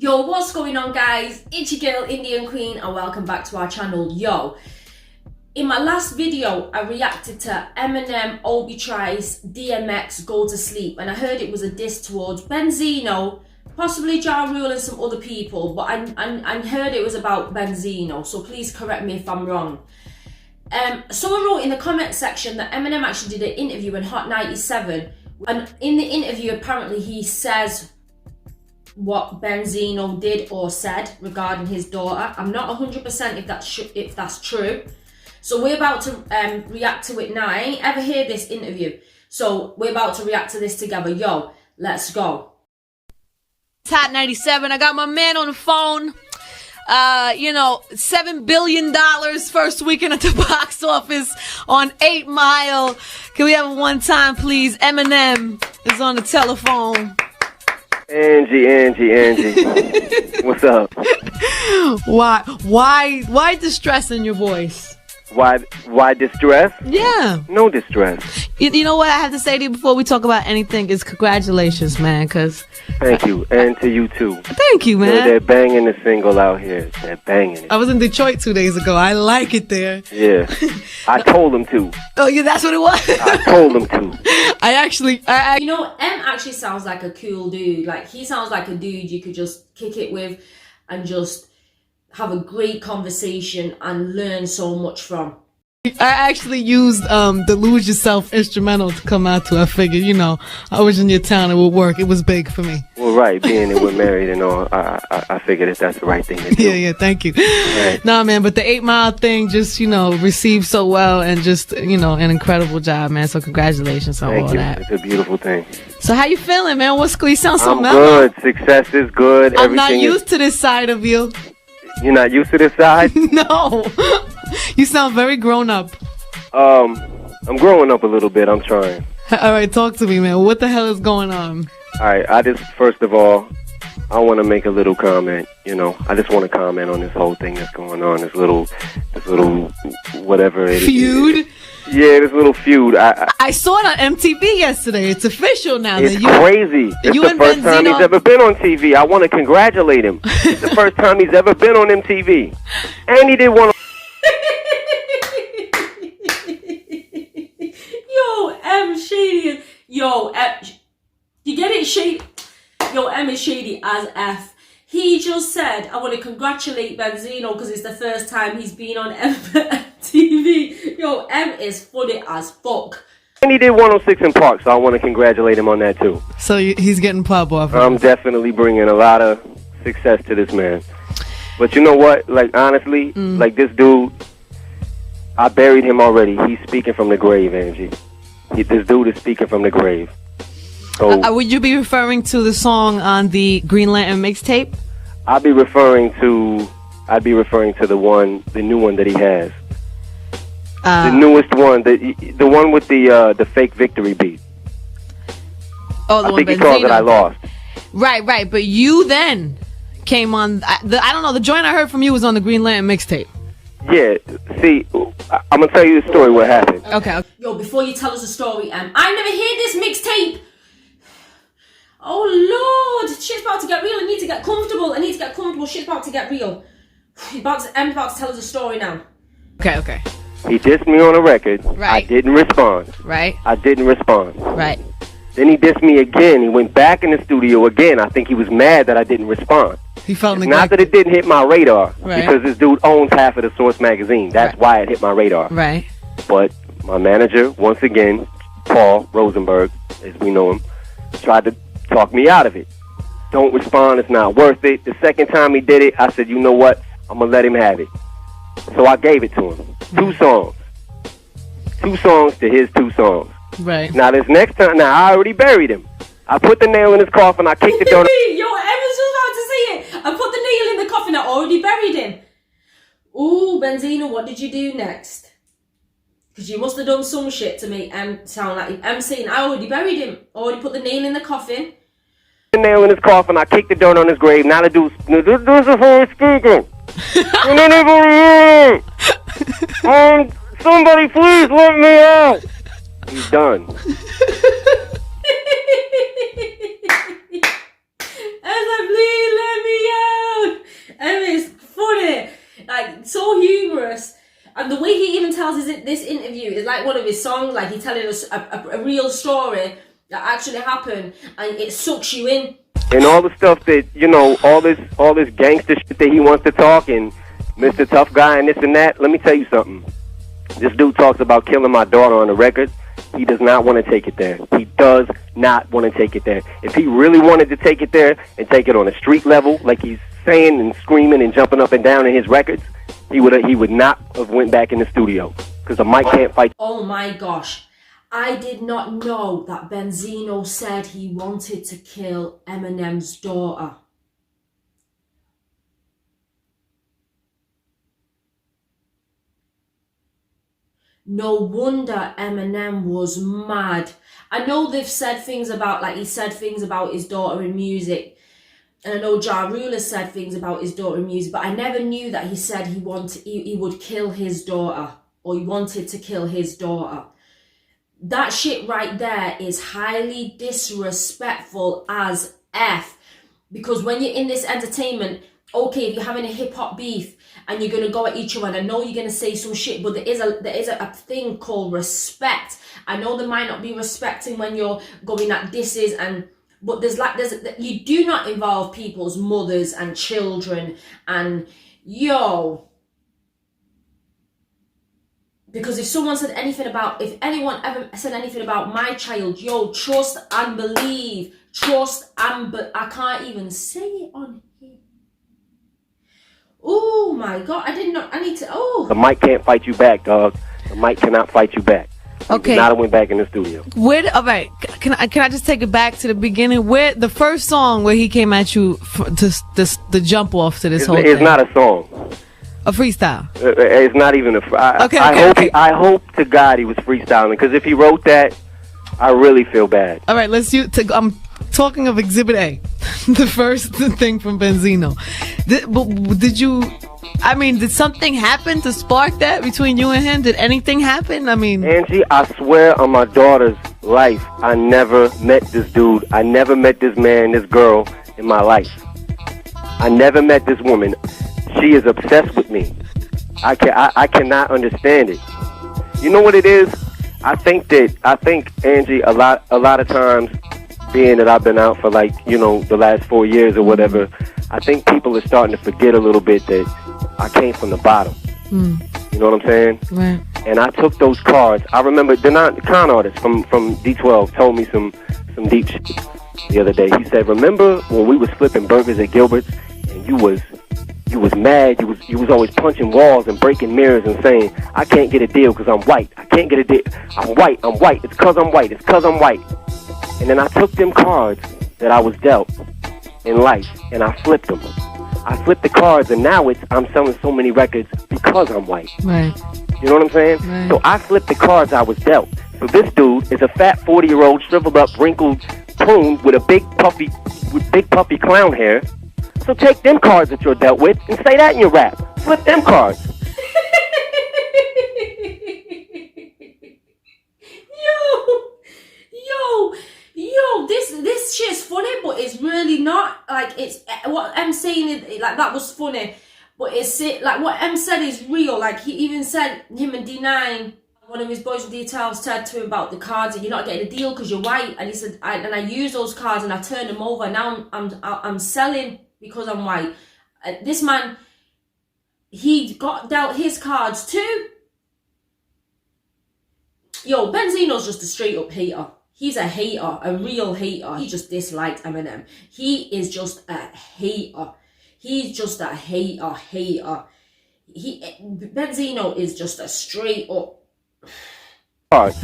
Yo, what's going on, guys? It's your girl Indian Queen and welcome back to our channel. Yo, in my last video I reacted to Eminem, Obi Trice, DMX, Go to Sleep, and I heard it was a diss towards Benzino, possibly Ja Rule and some other people, but I heard it was about Benzino, so please correct me if I'm wrong. Someone wrote in the comment section that Eminem actually did an interview in Hot 97, and in the interview apparently he says what Benzino did or said regarding his daughter. I'm not 100% if that's true. So we're about to react to it now. I ain't ever heard this interview, so we're about to react to this together. Yo, let's go. It's Hot 97. I got my man on the phone. $7 billion first weekend at the box office on 8 Mile. Can we have it one time, please? Eminem is on the telephone. Angie. What's up? Why distress in your voice? Why distress? Yeah. No distress. You know what I have to say to you before we talk about anything is congratulations, man, because... Thank you, and to you too. Thank you, man. They're banging the single out here. They're banging it. I was in Detroit 2 days ago. I like it there. Yeah. I told them to. Oh, yeah, that's what it was? I told them to. You know, M actually sounds like a cool dude. Like, he sounds like a dude you could just kick it with and just have a great conversation and learn so much from. I actually used the Lose Yourself instrumental to come out to. I figured, I was in your town, it would work. It was big for me. Well, right, being that we're married and all, I figured that's the right thing to do. Yeah, thank you. Right. Nah, man, but the 8 Mile thing just, received so well and just, an incredible job, man. So congratulations on all that. It's a beautiful thing. So how you feeling, man? What's cool? You sound so I'm mellow. good. Success is good. I'm not used to this side of you. You're not used to this side? No. You sound very grown up. I'm growing up a little bit. I'm trying. All right, talk to me, man. What the hell is going on? All right, first of all, I want to make a little comment. I just want to comment on this whole thing that's going on. This little whatever it is. Feud? Yeah, this little feud. I saw it on MTV yesterday. It's official now. It's crazy. It's the first time he's ever been on TV. I want to congratulate him. It's the first time he's ever been on MTV. And he did one. Yo, M shady. Yo, M, you get it, shady? Yo, M is shady as F. He just said, I want to congratulate Benzino because it's the first time he's been on MTV. Yo, M is funny as fuck. And he did 106 in Park, so I want to congratulate him on that too. So he's getting pop off. I'm definitely bringing a lot of success to this man. But you know what? Like, honestly, like this dude, I buried him already. He's speaking from the grave, Angie. This dude is speaking from the grave. So, would you be referring to the song on the Green Lantern mixtape? I'd be referring to the new one that he has. The newest one, the one with the fake victory beat. Oh, the I one think he Benzino. called it I Lost. Right. But you then came on. I don't know. The joint I heard from you was on the Green Lantern mixtape. Yeah. See, I'm gonna tell you the story. What happened? Okay. Yo, before you tell us the story, I never hear this mixtape. Oh Lord, shit's about to get real. I need to get comfortable. Shit's about to get real. I'm about to tell us a story now. Okay. He dissed me on a record. Right. I didn't respond. Right. I didn't respond. Right. Then he dissed me again. He went back in the studio again. I think he was mad that I didn't respond. He felt It's neglected. not that it didn't hit my radar, Right. because this dude owns half of the Source magazine. That's why it hit my radar. Right. But my manager, once again, Paul Rosenberg, as we know him, tried to talk me out of it. Don't respond, it's not worth it. The second time he did it, I said, you know what? I'm going to let him have it. So I gave it to him. 2 songs. 2 songs to his 2 songs. Right. Now this next time, I already buried him. I put the nail in his coffin, I kicked the door. Yo, Emma's just about to say it. I put the nail in the coffin, I already buried him. Ooh, Benzino, what did you do next? Because you must have done some shit to make M sound like M saying, I already buried him. Already put the nail in the coffin. The nail in his coffin, I kicked the dirt on his grave. Now the dude's, this is who is speaking. Somebody please let me out. He's done. As I bleed, let me out. And the way he even tells this interview is like one of his songs, like he's telling us a real story that actually happened, and it sucks you in. And all the stuff that, you know, all this gangster shit that he wants to talk, and Mr. Tough Guy and this and that. Let me tell you something. This dude talks about killing my daughter on the record. He does not want to take it there. He does not want to take it there. If he really wanted to take it there and take it on a street level, like he's saying and screaming and jumping up and down in his records, he would not have went back in the studio, because the mic can't fight. Oh my gosh. I did not know that Benzino said he wanted to kill Eminem's daughter. No wonder Eminem was mad. I know they've said things about, like he said things about his daughter in music. And I know Ja Rule has said things about his daughter in music, but I never knew that he said he would kill his daughter, or he wanted to kill his daughter. That shit right there is highly disrespectful as F. Because when you're in this entertainment, okay, if you're having a hip-hop beef and you're going to go at each other, and I know you're going to say some shit, but there is a thing called respect. I know there might not be respecting when you're going at disses, but you do not involve people's mothers and children, and because if anyone ever said anything about my child, trust and believe. I can't even say it on here. Oh my God, The mic can't fight you back, dog. The mic cannot fight you back. Okay. Now I went back in the studio. All right, can I just take it back to the beginning? Where the first song where he came at you the jump off to this whole thing? It's not a song. A freestyle. It's not even a. I hope to God he was freestyling, because if he wrote that, I really feel bad. All right, I'm talking of Exhibit A, the first thing from Benzino. Did something happen to spark that between you and him? Did anything happen? Angie, I swear on my daughter's life, I never met this dude. I never met this man, this girl in my life. I never met this woman. She is obsessed with me. I cannot understand it. You know what it is? I think Angie, a lot of times, being that I've been out for the last 4 years or whatever, I think people are starting to forget a little bit that I came from the bottom. You know what I'm saying? Right. And I took those cards. I remember the con artist from D12 told me some deep shit the other day. He said, "Remember when we was flipping burgers at Gilbert's and you was mad, you was always punching walls and breaking mirrors and saying, I can't get a deal because I'm white. I can't get a deal. I'm white. It's because I'm white. It's because I'm white." And then I took them cards that I was dealt in life and I flipped them. I flipped the cards, and now I'm selling so many records because I'm white. Right. You know what I'm saying? Right. So I flipped the cards I was dealt. So this dude is a fat 40-year-old, shriveled up, wrinkled prune with big puffy clown hair. So take them cards that you're dealt with and say that in your rap. Flip them cards. Yo, this shit's funny, but it's really not. Like, it's what I'm saying is like that was funny, but it's like what M said is real. Like he even said, him and D9, one of his boys with D12 said to him about the cards, and you're not getting a deal because you're white. And he said, I used those cards and I turned them over. And now I'm selling because I'm white. This man, he got dealt his cards too. Yo, Benzino's just a straight up hater. He's a hater, a real hater. He just disliked Eminem. He is just a hater. He's just a hater. Benzino is just a straight up cards.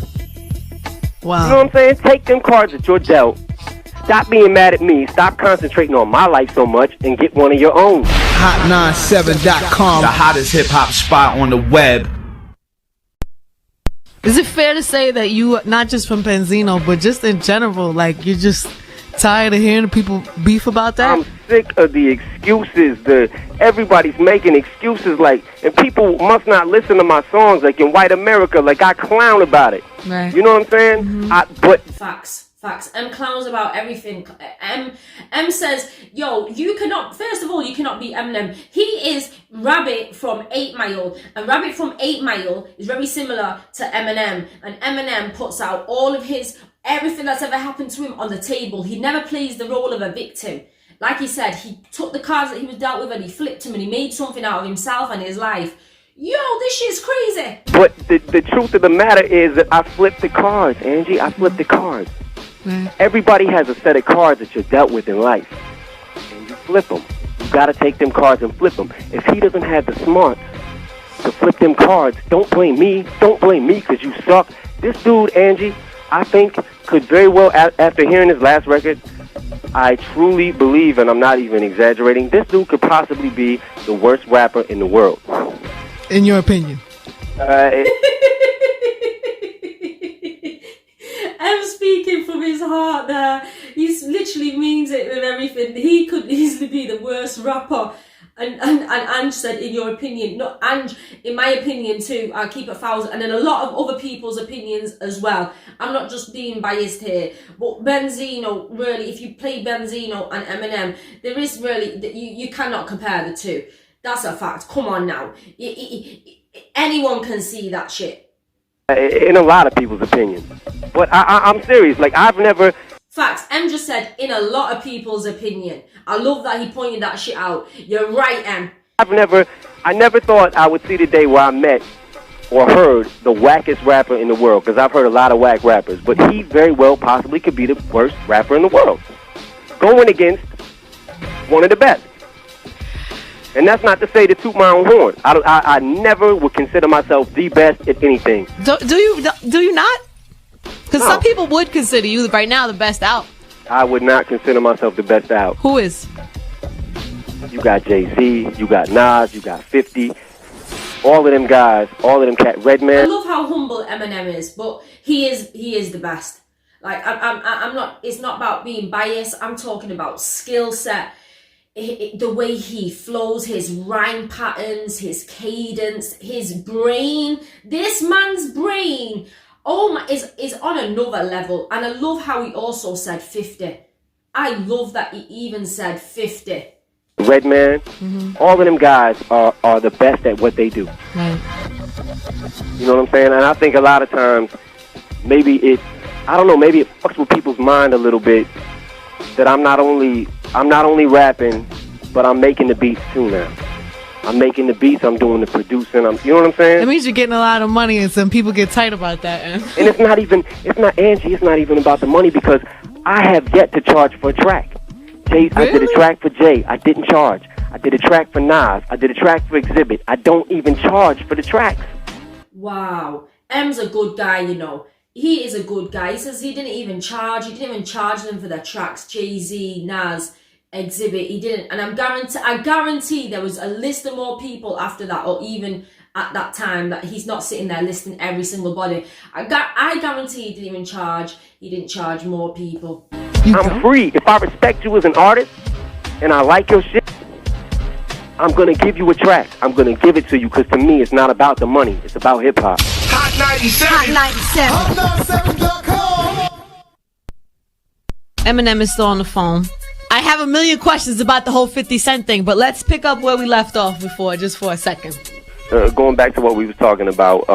Wow. You know what I'm saying? Take them cards that you're dealt. Stop being mad at me. Stop concentrating on my life so much and get one of your own. Hot97.com, the hottest hip hop spot on the web. Is it fair to say that you, not just from Benzino, but just in general, like you're just tired of hearing people beef about that? I'm sick of the excuses. Everybody's making excuses, and people must not listen to my songs, like in White America, like I clown about it. Right. You know what I'm saying? Mm-hmm. facts. Facts. M clowns about everything. M says, yo, you cannot, first of all, you cannot beat Eminem. He is Rabbit from 8 Mile. And Rabbit from 8 Mile is very similar to Eminem. And Eminem puts out all of everything that's ever happened to him on the table. He never plays the role of a victim. Like he said, he took the cards that he was dealt with and he flipped them and he made something out of himself and his life. Yo, this shit's crazy. But the truth of the matter is that I flipped the cards, Angie. I flipped the cards. Everybody has a set of cards that you're dealt with in life. And you flip them. You got to take them cards and flip them. If he doesn't have the smarts to flip them cards, don't blame me. Don't blame me because you suck. This dude, Angie, I think could very well, after hearing his last record, I truly believe, and I'm not even exaggerating, this dude could possibly be the worst rapper in the world. In your opinion? I'm speaking from his heart there. He literally means it with everything. He could easily be the worst rapper. And Ange said, in your opinion. No, Ange, in my opinion too, I'll keep it 1,000. And in a lot of other people's opinions as well. I'm not just being biased here. But Benzino, really, if you play Benzino and Eminem, there is really, you cannot compare the two. That's a fact. Come on now. Anyone can see that shit. In a lot of people's opinions. But I'm serious. Like, I've never... Facts. M just said, in a lot of people's opinion. I love that he pointed that shit out. You're right, M. I never thought I would see the day where I met or heard the wackest rapper in the world, because I've heard a lot of whack rappers, but he very well possibly could be the worst rapper in the world, going against one of the best. And that's not to say to toot my own horn. I never would consider myself the best at anything. Do you not? Because some people would consider you right now the best out. I would not consider myself the best out. Who is? You got Jay-Z, you got Nas, you got 50. All of them guys, all of them cat. Redman. I love how humble Eminem is, but he is the best. Like I'm not. It's not about being biased. I'm talking about skill set. The way he flows, his rhyme patterns, his cadence, his brain. This man's brain, is on another level. And I love how he also said 50. I love that he even said 50. Redman, all of them guys are the best at what they do. Right. You know what I'm saying? And I think a lot of times, maybe it fucks with people's mind a little bit that I'm not only rapping, but I'm making the beats too now. I'm making the beats, I'm doing the producing, you know what I'm saying? That means you're getting a lot of money, and some people get tight about that. And it's not even about the money, because I have yet to charge for a track. Really? I did a track for Jay, I didn't charge. I did a track for Nas, I did a track for Exhibit. I don't even charge for the tracks. Wow. M's a good guy, you know. He is a good guy. He says he didn't even charge them for their tracks. Jay-Z, Nas, Exhibit, he didn't. And I guarantee there was a list of more people after that, or even at that time, that he's not sitting there listing every single body. I guarantee he didn't even charge. He didn't charge more people. I'm free. If I respect you as an artist and I like your shit, I'm going to give you a track. I'm going to give it to you, because to me, it's not about the money. It's about hip-hop. Hot 97. Hot 97. Eminem is still on the phone. I have a million questions about the whole 50 Cent thing, but let's pick up where we left off before, just for a second. Going back to what we was talking about,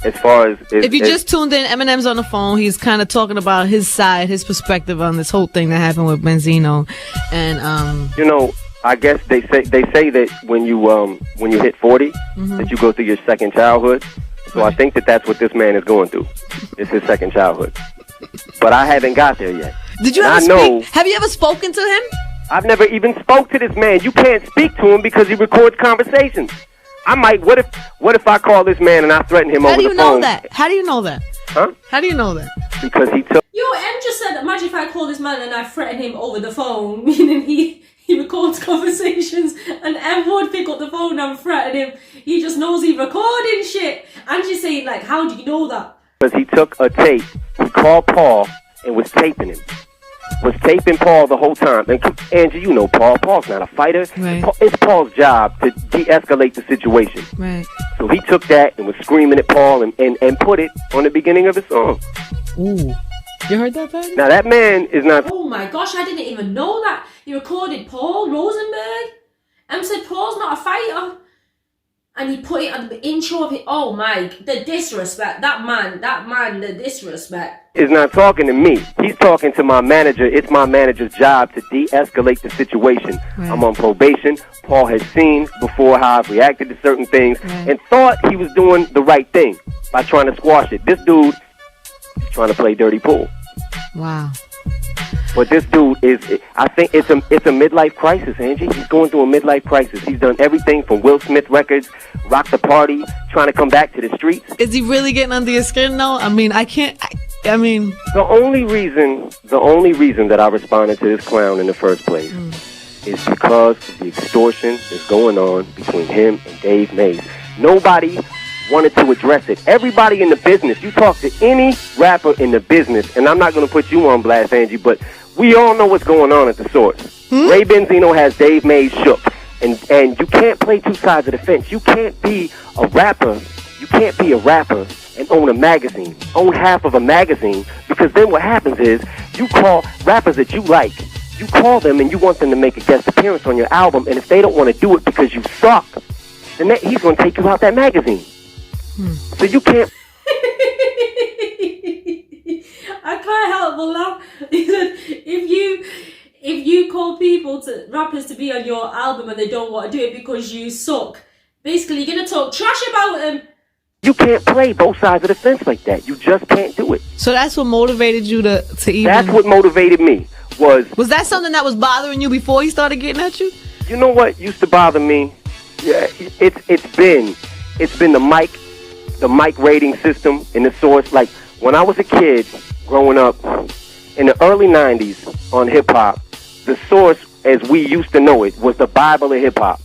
as far as... If you just tuned in, Eminem's on the phone. He's kind of talking about his side, his perspective on this whole thing that happened with Benzino. And, you know, I guess they say that when you hit 40, that you go through your second childhood. So I think that's what this man is going through. It's his second childhood. But I haven't got there yet. Did you ever speak? Have you ever spoken to him? I've never even spoke to this man. You can't speak to him because he records conversations. I might. What if I call this man and I threaten him over the phone? How do you know that? How do you know that? Huh? How do you know that? Because he took... Yo, M just said, imagine if I call this man and I threaten him over the phone, meaning he records conversations, and M would pick up the phone and threaten him. He just knows he's recording shit. And she's saying, like, how do you know that? Because he took a tape. He called Paul and was taping him. Was taping Paul the whole time. And Angie, you know Paul. Paul's not a fighter. Right. It's Paul's job to de-escalate the situation. Right. So he took that and was screaming at Paul and put it on the beginning of his song. Ooh. You heard that, Patty? Now that man is not. Oh my gosh, I didn't even know that. He recorded Paul Rosenberg. Said Paul's not a fighter. And he put it on the intro of it. Oh my, the disrespect. That man, the disrespect. Is not talking to me. He's talking to my manager. It's my manager's job to de-escalate the situation. Right. I'm on probation. Paul has seen before how I've reacted to certain things and thought he was doing the right thing by trying to squash it. This dude is trying to play dirty pool. Wow. But this dude is, I think it's a midlife crisis, Angie. He's going through a midlife crisis. He's done everything from Will Smith records, Rock the Party, trying to come back to the streets. Is he really getting under your skin, though? I mean, I mean... The only reason that I responded to this clown in the first place is because of the extortion that's going on between him and Dave Mays. Nobody wanted to address it. Everybody in the business, you talk to any rapper in the business, and I'm not going to put you on blast, Angie, but we all know what's going on at the source. Ray Benzino has Dave Mays shook, and you can't play two sides of the fence. You can't be a rapper. You can't be a rapper and own a magazine, own half of a magazine, because then what happens is you call rappers that you like, you call them and you want them to make a guest appearance on your album, and if they don't want to do it because you suck, then he's going to take you out that magazine. So you can't. I can't help but laugh. He said, if you call rappers to be on your album and they don't want to do it because you suck, basically you're gonna talk trash about them. You can't play both sides of the fence like that. You just can't do it. So that's what motivated you to even... That's what motivated me. Was that something that was bothering you before he started getting at you? You know what used to bother me? Yeah, it's been the mic rating system in the source. Like when I was a kid growing up in the early 90s on hip hop, the source as we used to know it was the Bible of hip hop.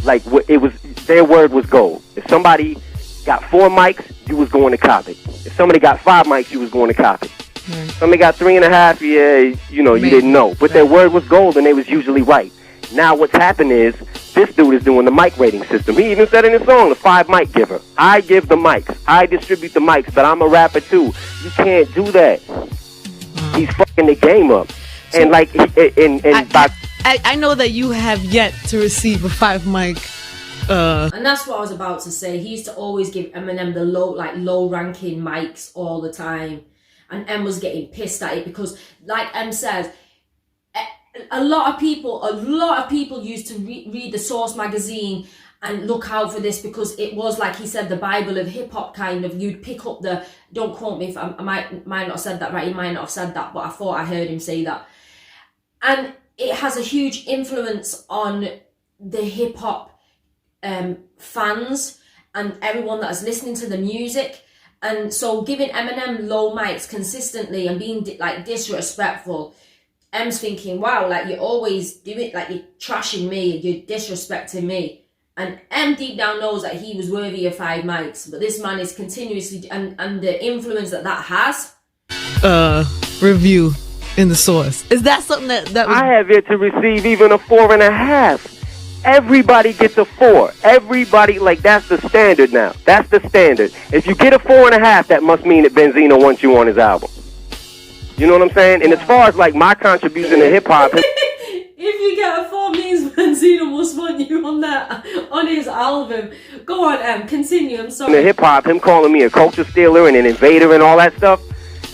Like it was, their word was gold. If somebody got 4 mics, you was going to cop it. If somebody got 5 mics, you was going to cop it. Somebody got 3.5, yeah, you didn't know. But their word was gold and they was usually right. Now what's happened is this dude is doing the mic rating system. He even said in his song, the 5 mic giver. I give the mics. I distribute the mics, but I'm a rapper too. You can't do that. He's fucking the game up. And like, I know that you have yet to receive a 5 mic. And that's what I was about to say. He used to always give Eminem the low ranking mics all the time. And M was getting pissed at it because, like M says, a lot of people used to read the Source magazine and look out for this because it was, like he said, the Bible of hip hop kind of. You'd pick up the, don't quote me if I might not have said that right, he might not have said that, but I thought I heard him say that. And it has a huge influence on the hip hop fans and everyone that is listening to the music. And so giving Eminem low mics consistently and being disrespectful, M's thinking, wow, like you always do it, like you're trashing me, you're disrespecting me. And M deep down knows that he was worthy of 5 mics, but this man is continuously, and the influence that has. Review in the Source. Is that something that was... I have yet to receive even a 4.5. Everybody gets a 4. Everybody, like, that's the standard now. That's the standard. If you get a 4.5, that must mean that Benzino wants you on his album. You know what I'm saying? And as far as, like, my contribution to hip-hop... If you get a 4 means Benzino must want you on his album. Go on, M. Continue. I'm sorry. The hip-hop, him calling me a culture stealer and an invader and all that stuff.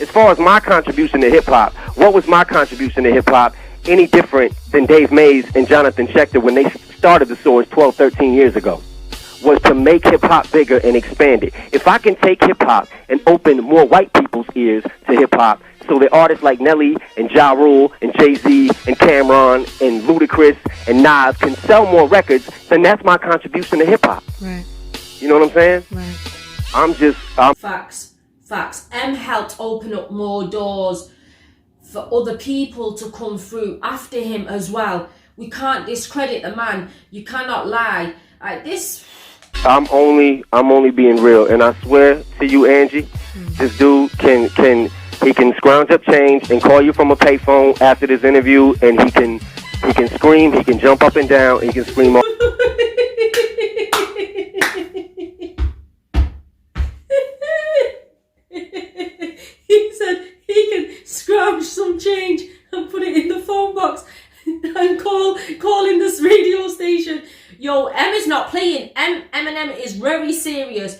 As far as my contribution to hip-hop, what was my contribution to hip-hop any different than Dave Mays and Jonathan Schechter when they started the Source 12, 13 years ago? Was to make hip-hop bigger and expand it. If I can take hip-hop and open more white people's ears to hip-hop, so that artists like Nelly and Ja Rule and Jay-Z and Cameron and Ludacris and Nas can sell more records, then that's my contribution to hip-hop. Right. You know what I'm saying? Right. Facts. M helped open up more doors for other people to come through after him as well. We can't discredit the man. You cannot lie. Like this... I'm only being real, and I swear to you, Angie, this dude can scrounge up change and call you from a payphone after this interview, and he can scream, he can jump up and down, and he can scream. He said he can not playing. Eminem is very serious.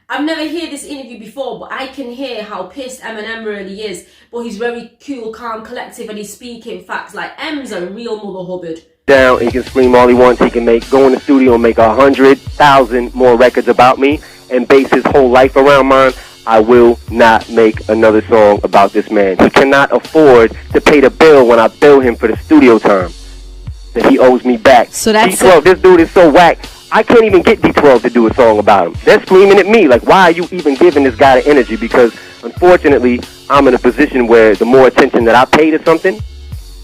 I've never heard this interview before, but I can hear how pissed Eminem really is. But he's very cool, calm, collective, and he's speaking facts. Like, M's a real Mother Hubbard. Down, he can scream all he wants. He can go in the studio and make 100,000 more records about me and base his whole life around mine. I will not make another song about this man. He cannot afford to pay the bill when I bill him for the studio time that he owes me back. So that's D12, this dude is so whack. I can't even get D12 to do a song about him. They're screaming at me, like, why are you even giving this guy the energy? Because, unfortunately, I'm in a position where the more attention that I pay to something,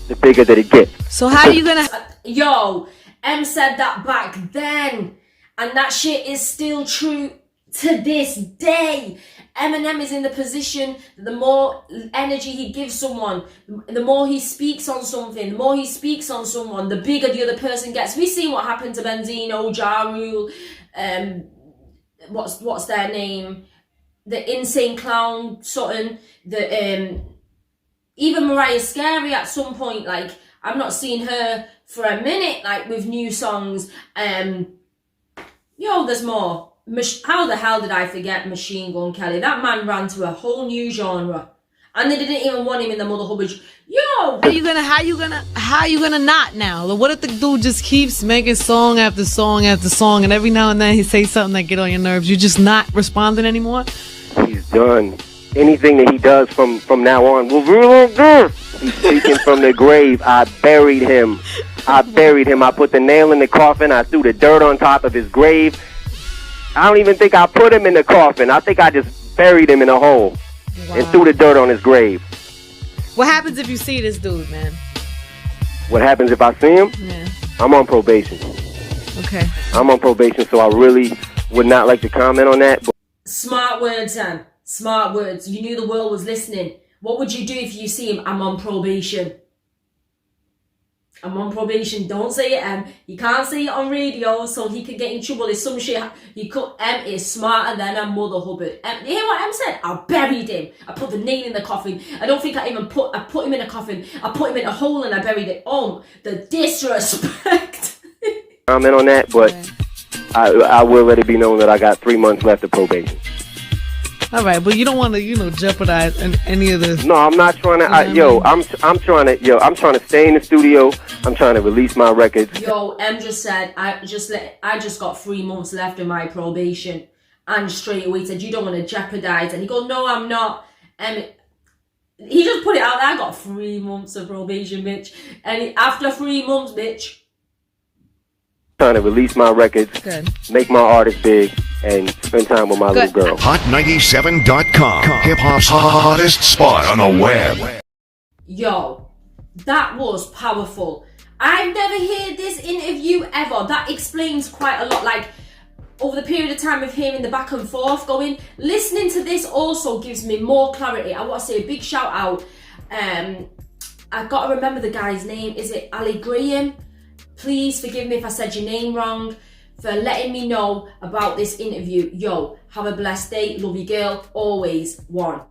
the bigger that it gets. So how are you gonna... Yo, M said that back then. And that shit is still true to this day. Eminem is in the position that the more energy he gives someone, the more he speaks on something, the more he speaks on someone, the bigger the other person gets. We've seen what happened to Benzino, Ja Rule, what's their name? The Insane Clown, Sutton, even Mariah Carey at some point. Like, I've not seen her for a minute, like, with new songs. Yo, there's more. How the hell did I forget Machine Gun Kelly? That man ran to a whole new genre, and they didn't even want him in the Mother Hubbard. Yo, How you gonna not now? Like, what if the dude just keeps making song after song after song, and every now and then he says something that get on your nerves? You just not responding anymore? He's done. Anything that he does from now on will really good. He's speaking from the grave. I buried him. I put the nail in the coffin. I threw the dirt on top of his grave. I don't even think I put him in the coffin. I think I just buried him in a hole and threw the dirt on his grave. What happens if you see this dude, man? What happens if I see him? Yeah. I'm on probation. Okay. I'm on probation, so I really would not like to comment on that. But smart words, Em. Smart words. You knew the world was listening. What would you do if you see him? I'm on probation. I'm on probation. Don't say it, Em. You can't say it on radio, so he could get in trouble. If some shit, M is smarter than a Mother Hubbard. You hear what M said? I buried him. I put the nail in the coffin. I don't think I put him in a coffin. I put him in a hole and I buried it. Oh, the disrespect. comment on that, but I will let it be known that I got 3 months left of probation. All right, but you don't want to, jeopardize any of this. No, I'm not trying to. I'm trying to stay in the studio. I'm trying to release my records. Yo, M just said I just got 3 months left of my probation, and straight away said you don't want to jeopardize. And he goes, no, I'm not. He just put it out there. I got 3 months of probation, bitch. And after 3 months, bitch. Trying to release my records, make my artist big, and spend time with my little girl. Hot97.com, hip-hop's hottest spot on the web. Yo, that was powerful. I've never heard this interview ever. That explains quite a lot. Like, over the period of time of hearing the back and forth going, listening to this also gives me more clarity. I want to say a big shout out. I've got to remember the guy's name. Is it Ali Graham? Please forgive me if I said your name wrong, for letting me know about this interview. Yo, have a blessed day. Love you, girl. Always one.